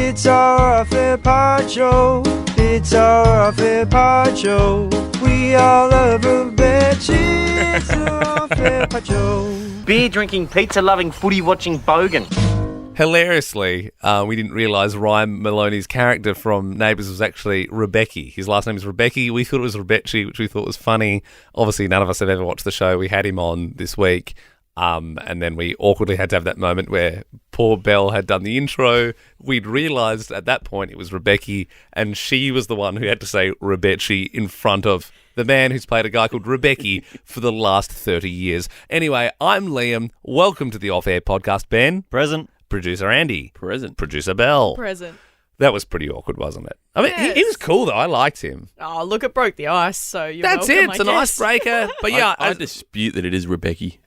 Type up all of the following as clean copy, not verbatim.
Pizza or a fair pacho, pizza or a fair pacho. We all love Rebecchi's or a fair pacho. Beer-drinking, pizza-loving, footy-watching bogan. Hilariously, we didn't realise Ryan Maloney's character from Neighbours was actually Rebecchi. His last name is Rebecchi. We thought it was Rebecchi, which we thought was funny. Obviously, none of us have ever watched the show. We had him on this week. And then we awkwardly had to have that moment where poor Belle had done the intro. We'd realised at that point it was Rebecchi, and she was the one who had to say Rebecchi in front of the man who's played a guy called Rebecchi for the last 30 years. Anyway, I'm Liam. Welcome to the Off-Air Podcast. Ben. Present. Producer Andy. Present. Producer Belle. Present. That was pretty awkward, wasn't it? I mean, Yes. he was cool, though. I liked him. Oh, look, it broke the ice, so you're That's welcome, it. It's I an guess. icebreaker. But yeah, I dispute that it is Rebecchi.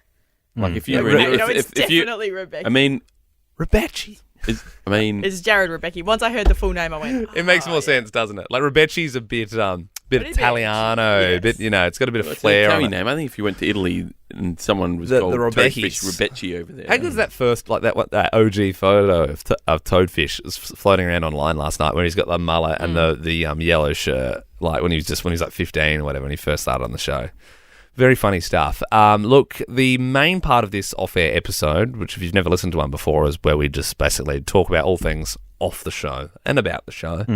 Like if you, No, it's if you, definitely Rebecca. I mean, Rebecchi. It's Jared Rebecchi. Once I heard the full name, I went, It makes more yeah. sense, doesn't it? Like Rebecchi's a bit It is Italiano, yes. bit it's got a bit of it's an flair on Italian it. name. I think if you went to Italy and someone was The called Rebecchis. Toadfish Rebecchi over there. How good is that first, like that OG photo of Toadfish is floating around online last night when he's got the mullet and the yellow shirt, like when he was like 15 or whatever when he first started on the show. Very funny stuff. Look, the main part of this off-air episode, which if you've never listened to one before, is where we just basically talk about all things off the show and about the show.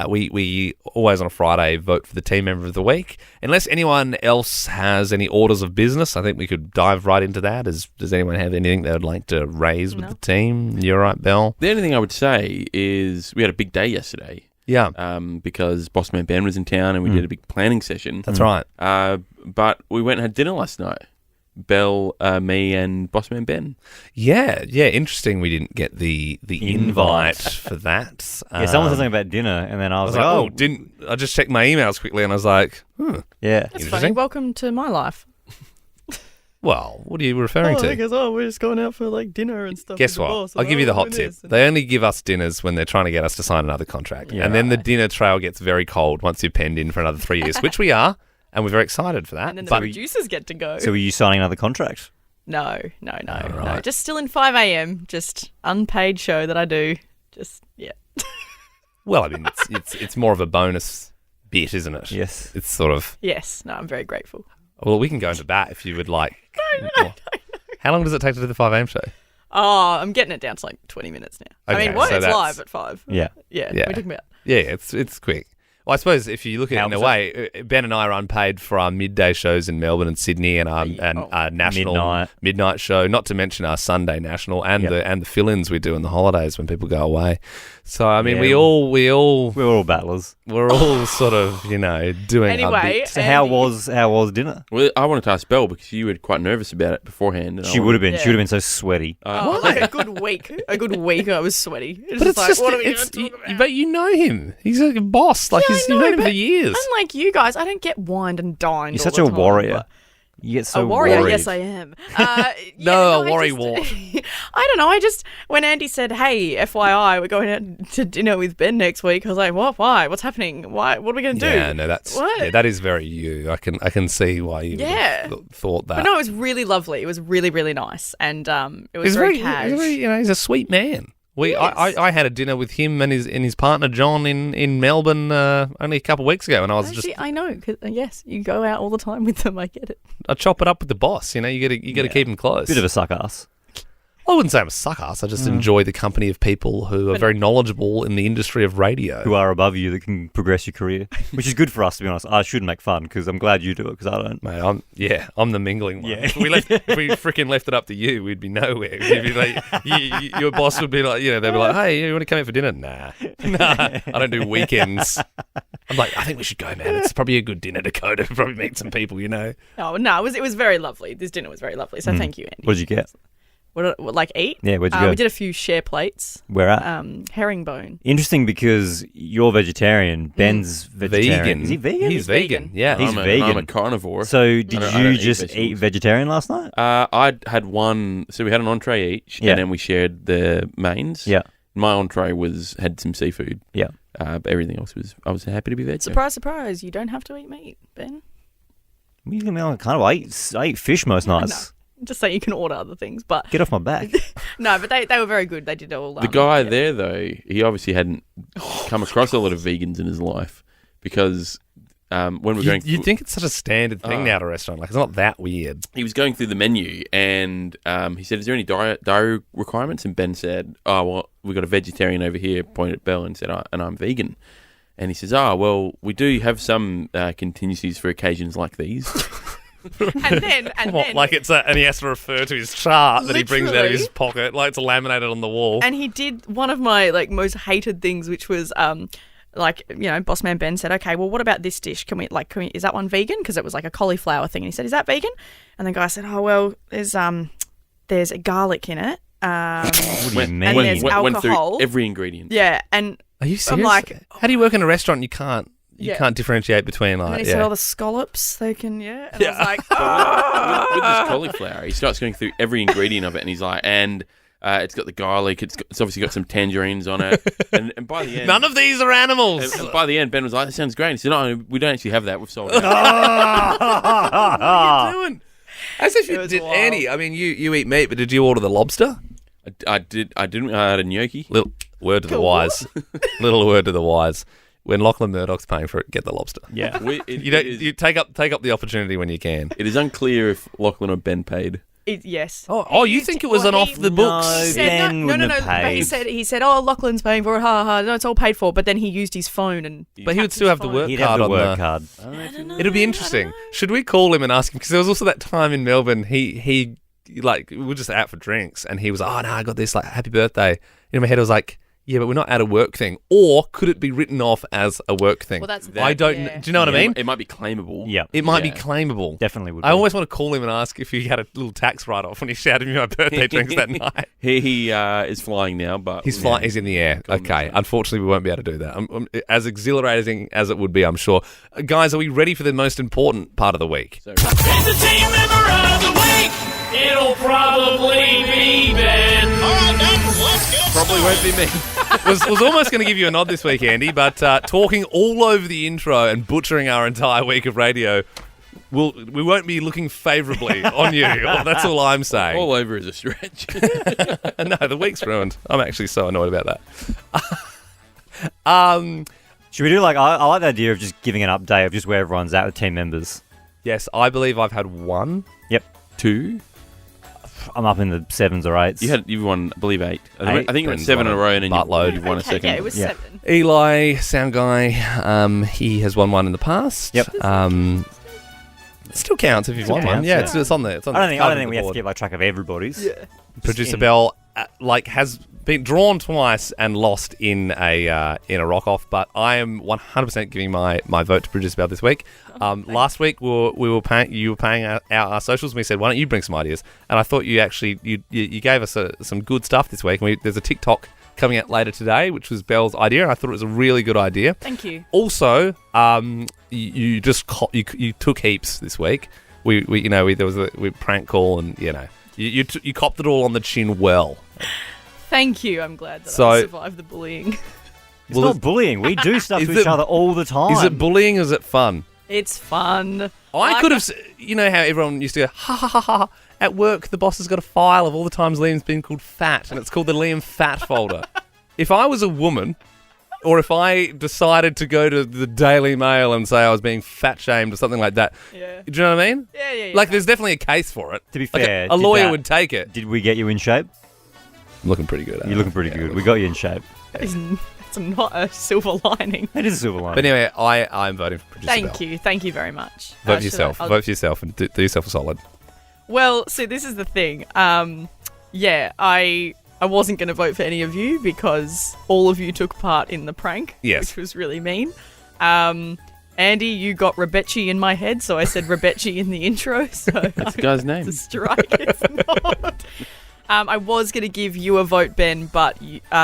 We always on a Friday vote for the team member of the week. Unless anyone else has any orders of business, I think we could dive right into that. Does anyone have anything they would like to raise with the team? You're right, Belle. The only thing I would say is we had a big day yesterday. Yeah, Because Bossman Ben was in town and we did a big planning session. that's right. But we went and had dinner last night. Belle, me, and Bossman Ben. Yeah. Interesting. We didn't get the invite for that. Yeah, someone said something about dinner, and then I I was was like, like, oh, didn't I just checked my emails quickly and I was like, yeah. That's Interesting. funny. Welcome to my life. well, what are you referring to? Because, we're just going out for like dinner and stuff. Guess what? I'll give you the hot tip. They only give us dinners when they're trying to get us to sign another contract. Yeah. And then the dinner trail gets very cold once you're penned in for another 3 years, which we are, and we're very excited for that. And then the But producers get to go. So were you signing another contract? No. right. Just still in 5 a.m. Just unpaid show that I do. Just, yeah. well, I mean, it's more of a bonus bit, isn't it? Yes. It's sort of, Yes. No, I'm very grateful. well, we can go into that if you would like. No. How long does it take to do the 5 a.m. show? Oh, I'm getting it down to like 20 minutes now. Okay, I mean, what? so It's that's- live at 5. Yeah. Yeah. Yeah. We're talking about. Yeah, it's quick. Well, I suppose if you look at it in a way, Ben and I are unpaid for our midday shows in Melbourne and Sydney and our national midnight show, not to mention our Sunday national and the fill-ins we do in the holidays when people go away. So I mean, Yeah. we're all battlers. sort of doing our Anyway, bit. So how was dinner? Well, I wanted to ask Belle because you were quite nervous about it beforehand. And She would have been. She Yeah. would have been so sweaty. like a good week. I was sweaty. But it's like, just, what are we it's, going to talk about? but you know him. He's a boss. Like Yeah, you've I know, known him for but years. Unlike you guys, I don't get wined and dined. You're all such the a time, warrior. but- You get so a warrior, worried. yes, I am. No, I worry just- what? I don't know. I just when Andy said, "Hey, FYI, we're going out to dinner with Ben next week," I was like, "What? Why? What's happening? Why? What are we going to do?" Yeah, no, that is very you. I can see why you would have thought that. But no, it was really lovely. It was really, really nice, and it was He's very he's cash. he's a sweet man. I had a dinner with him and his partner John in Melbourne only a couple of weeks ago, and I was Actually, I know. 'Cause, yes, you go out all the time with them. I get it. I chop it up with the boss. You know, you got to keep him close. Bit of a suck ass. I wouldn't say I'm a suck-ass. I just enjoy the company of people who are very knowledgeable in the industry of radio. Who are above you that can progress your career, which is good for us, to be honest. I shouldn't make fun because I'm glad you do it because I don't. Mate, I'm the mingling one. Yeah. If we freaking left it up to you, we'd be nowhere. You'd be like, your boss would be like, they'd be like, hey, you want to come in for dinner? Nah, I don't do weekends. I'm like, I think we should go, man. It's probably a good dinner to go to. Probably meet some people, you know. Oh no, it was very lovely. This dinner was very lovely. So thank you, Andy. What did you get? What like eat? Yeah, where'd you go? We did a few share plates. Where at? Herringbone. Interesting because you're vegetarian. Ben's vegetarian. Is he vegan? He's vegan. Yeah. He's I'm vegan. a carnivore. So did I don't you eat just vegetables. eat vegetarian last night? I had one. So we had an entree each, Yeah. and then we shared the mains. Yeah. My entree had some seafood. Yeah. But everything else I was happy to be vegetarian. Surprise, surprise! You don't have to eat meat, Ben. I kind of I eat fish most nights. Just so you can order other things. But Get off my back. no, but they were very good. They did all The guy there, though, he obviously hadn't come across a lot of vegans in his life because when we're going... You'd think it's such a standard thing now at a restaurant. Like, it's not that weird. He was going through the menu and he said, is there any dietary requirements? And Ben said, oh, well, we've got a vegetarian over here, pointed at Belle and said, and I'm vegan. And he says, oh, well, we do have some contingencies for occasions like these. And then Like it's and he has to refer to his chart that he brings out of Literally. his pocket, like it's laminated on the wall. and he did one of my like most hated things, which was like, you know, Bossman Ben said, okay, well, what about this dish? Is that one vegan? Because it was like a cauliflower thing. And he said, is that vegan? And the guy said, oh, well, there's a garlic in it. What do you mean? And there's went through alcohol. every ingredient. Yeah, and Are you serious? I'm like, how do you work in a restaurant? You can't Yeah. differentiate between and then like he said, oh, the scallops, they can, And I was like, With this cauliflower, he starts going through every ingredient of it, and he's like, and it's got the garlic, it's obviously got some tangerines on it, and by the end, none of these are animals. and by the end, Ben was like, that sounds great. He said, no, we don't actually have that. We've sold it. What are you doing? As if It you was did, wild. Andy. I mean, you eat meat, but did you order the lobster? I didn't. I had a gnocchi. Little word to the wise. Little word to the wise. When Lachlan Murdoch's paying for it, get the lobster. Yeah. You take up the opportunity when you can. It is unclear if Lachlan or Ben paid. yes. Oh, you think it was an off the books? No. He said, Ben wouldn't have But he paid. said, oh, Lachlan's paying for it. Ha ha. No, it's all paid for. But then he used his phone and. But he would still have the work He'd card have the on work card. It'll be interesting. Should we call him and ask him? Because there was also that time in Melbourne. He like we were just out for drinks, and he was like, "Oh no, I got this like happy birthday." In my head, I was like, "Yeah, but we're not at a work thing." Or could it be written off as a work thing? Well, that's I don't. yeah. Do you know what I mean? It might be claimable. Yeah. It might be Yeah. claimable. Definitely would. I be. always want to call him and ask if he had a little tax write-off when he shouted me my birthday drinks that night. He is flying now, but He's flying. He's in the air. Go on, Okay. mate. Unfortunately, we won't be able to do that. As exhilarating as it would be, I'm sure. Guys, are we ready for the most important part of the week? Entertainment member of the week. It'll probably be Ben. Probably won't be me. was almost going to give you a nod this week, Andy, but talking all over the intro and butchering our entire week of radio, we won't be looking favourably on you. That's all I'm saying. all over is a stretch. No, the week's ruined. I'm actually so annoyed about that. Should we do like I like the idea of just giving an update of just where everyone's at with team members. Yes, I believe I've had one. Yep. 2. I'm up in the 7s or 8s. You won, I believe, 8. I Eight. think you went Ben's 7 in won a row, and then buttload. you won a Okay, second. yeah, it was Yeah. 7. Eli, sound guy, he has won one in the past. Yep. It still counts if you've won one. counts, Yeah, yeah. it's on there. It's on I don't the think cover of we the have to board. keep like track of everybody's. Yeah. Producer Bell has been drawn twice and lost in a rock off, but I am 100% giving my vote to Producer Bell this week. Last week you were paying our socials, and we said, why don't you bring some ideas? And I thought you actually you gave us some good stuff this week. And there's a TikTok coming out later today, which was Bell's idea, and I thought it was a really good idea. Thank you. Also, you took heaps this week. We there was we prank call, and you copped it all on the chin well. Thank you. I'm glad that So- I survived the bullying. It's not bullying. We do stuff Is to it- each other all the time. Is it bullying or is it fun? It's fun. I could have, how everyone used to go, ha ha ha ha. At work, the boss has got a file of all the times Liam's been called fat, and it's called the Liam Fat folder. If I was a woman, or if I decided to go to the Daily Mail and say I was being fat shamed or something like that, Yeah. do you know what I mean? Yeah. Like, there's definitely a case for it. To be Like, fair, a lawyer did would take it. Did we get you in shape? I'm looking pretty good. You're looking pretty good. We got you in shape. It's not a silver lining. It is a silver line. But anyway, I'm voting for Producer Bell. Thank you. Thank you very much. Vote for yourself. I'll- Vote for yourself and do yourself a solid. Well, see, this is the thing. I wasn't going to vote for any of you because all of you took part in the prank, Yes. which was really mean. Andy, you got Rebecci in my head, so I said Rebecci in the intro. So That's the guy's name. it's a strike. It's not. I was going to give you a vote, Ben, but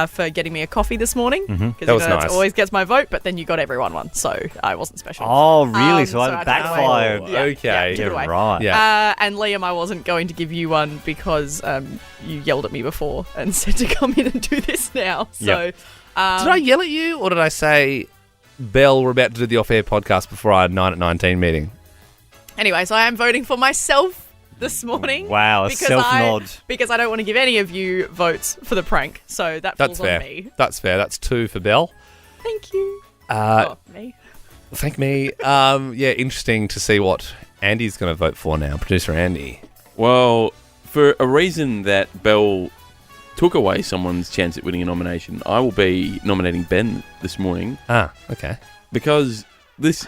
for getting me a coffee this morning, because That was that's nice. always gets my vote. But then you got everyone one, so I wasn't special. Oh, really? So so I I took backfired. away. Yeah, Okay. took it away. right. Yeah. And Liam, I wasn't going to give you one because you yelled at me before and said to come in and do this now. So, Yep. Did I yell at you, or did I say, Belle, we're about to do the off-air podcast before our 9 at 19 meeting? anyway, so I am voting for myself this morning. Wow, a self-nod. Because I don't want to give any of you votes for the prank. So that falls That's fair. on me. That's fair. That's 2 for Belle. Thank you. Me. Thank me. Yeah, interesting to see what Andy's going to vote for now. Producer Andy. Well, for a reason that Belle took away someone's chance at winning a nomination, I will be nominating Ben this morning Ah, okay. because this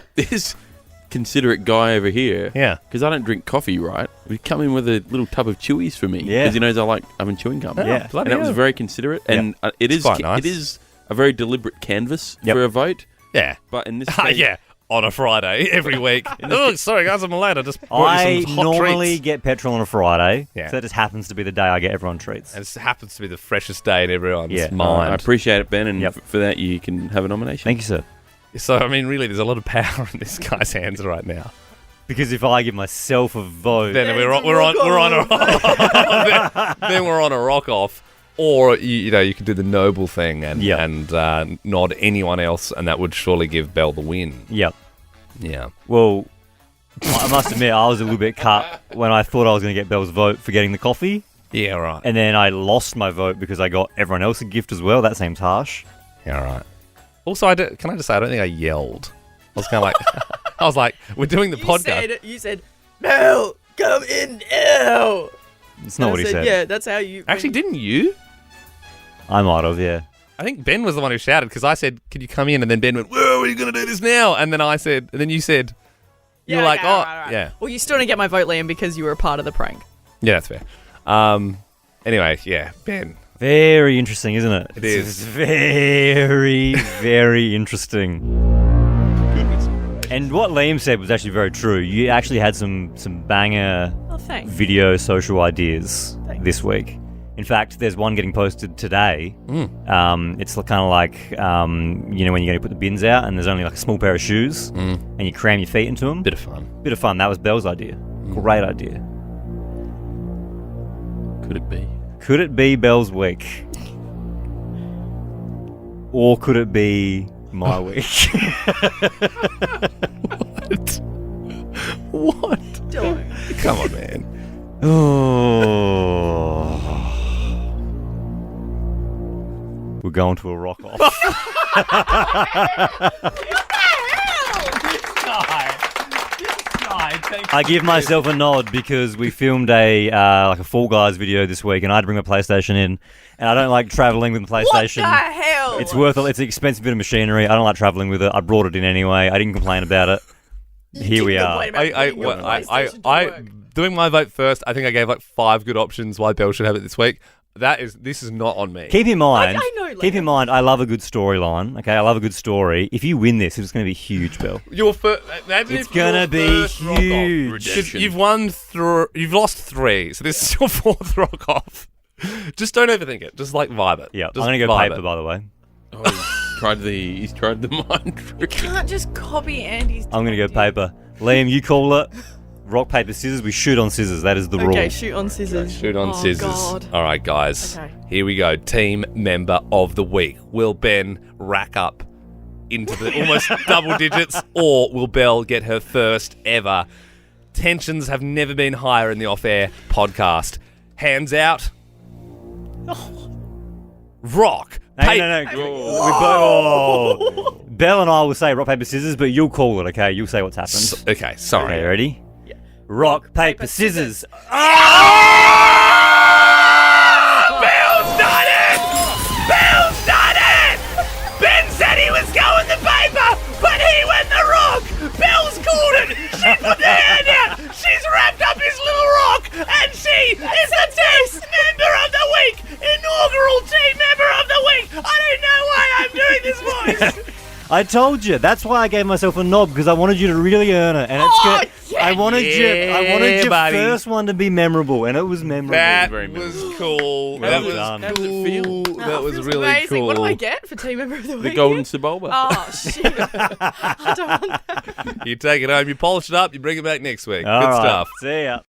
considerate guy over here, Yeah. because I don't drink coffee, right? Would come in with a little tub of Chewies for me Yeah. because he knows I like having chewing gum. Yeah. bloody And that was hell. very considerate, and it is quite nice. it is a very deliberate canvas Yep. for a vote. Yeah. But in this Ah, case, yeah. On a Friday, every week. Oh, sorry, guys, I'm late. I just brought I you some hot normally treats. get petrol on a Friday, Yeah. so that just happens to be the day I get everyone treats. And it happens to be the freshest day in everyone's Yeah. mind. I appreciate it, Ben, and Yep. for that you can have a nomination. Thank you, sir. So, I mean, really, there's a lot of power in this guy's hands right now. Because if I give myself a vote, Then we're on a rock off, or you could do the noble thing and nod anyone else, and that would surely give Belle the win. yep. Yeah. Well, I must admit, I was a little bit cut when I thought I was going to get Belle's vote for getting the coffee, Yeah. Right. and then I lost my vote because I got everyone else a gift as well. That seems harsh. Yeah. Right. Also, can I just say I don't think I yelled. I was kind of like, I was like, we're doing the podcast. You said, no, come in now. It's not what he said. Yeah, that's how you. Actually, didn't you? I might have, yeah. I think Ben was the one who shouted because I said, "Can you come in?" And then Ben went, "Whoa, are you going to do this now?" And then you said, "You were like, okay, oh, right. yeah, Well, you still didn't get my vote, Liam, because you were a part of the prank. yeah, that's fair." Anyway, yeah, Ben. Very interesting, isn't it? It is. It's very, very interesting. And what Liam said was actually very true. You actually had some banger Oh, thanks. video social ideas Thanks. this week. In fact, there's one getting posted today. It's kind of like, when you're going to put the bins out and there's only like a small pair of shoes and you cram your feet into them. Bit of fun. Bit of fun. That was Belle's idea. Great idea. Could it be? Could it be Belle's week? Or could it be my week? What? Don't. Come on, man. Oh. We're going to a rock off. I give myself a nod because we filmed a Fall Guys video this week, and I had to bring my PlayStation in, and I don't like traveling with the PlayStation. What the hell? It's worth it. It's an expensive bit of machinery. I don't like traveling with it. I brought it in anyway. I didn't complain about it. Here we are. I doing my vote first. I think I gave like 5 good options why Belle should have it this week. This is not on me. Keep in mind, I know, like- keep in mind, I love a good storyline. Okay, I love a good story. If you win this, it's going to be huge, Bill. Your first. Imagine It's if your gonna be first rock off- huge. Redemption. You've won you've lost 3, so this is your 4th rock off. Just don't overthink it. Just like vibe it. Yeah, Just I'm going to go vibe paper, it. by the way. Oh, he's tried the mind trick. Can't just copy Andy's. I'm going to go paper. Liam, you call it. Rock, paper, scissors. We shoot on scissors. That is the rule. Okay, shoot on scissors. Shoot on Oh, scissors. God. All right, guys. Okay. Here we go. Team member of the week. Will Ben rack up into the almost double digits, or will Belle get her first ever? Tensions have never been higher in the off-air podcast. Hands out. Rock. No. Belle and I will say rock, paper, scissors, but you'll call it, okay? You'll say what's happened. Okay, sorry. Okay, ready? Yeah. Rock, paper, scissors. Bill's done it! Bill's done it! Ben said he was going the paper, but he went the rock! Bill's called it! She put the hand out! She's wrapped up his little rock! And she is the team member of the week! Inaugural team member of the week! I don't know why I'm doing this voice! I told you. That's why I gave myself a nod, because I wanted you to really earn it. And it's good. I wanted your buddy. first one to be memorable, and it was memorable. That Very was memorable. cool. Well That was done. How does it feel? cool. That was feels really amazing. cool. What do I get for team member of the week? The golden Sebulba. Oh, shit. I don't want that. You take it home, you polish it up, you bring it back next week. All Good right. stuff. See ya.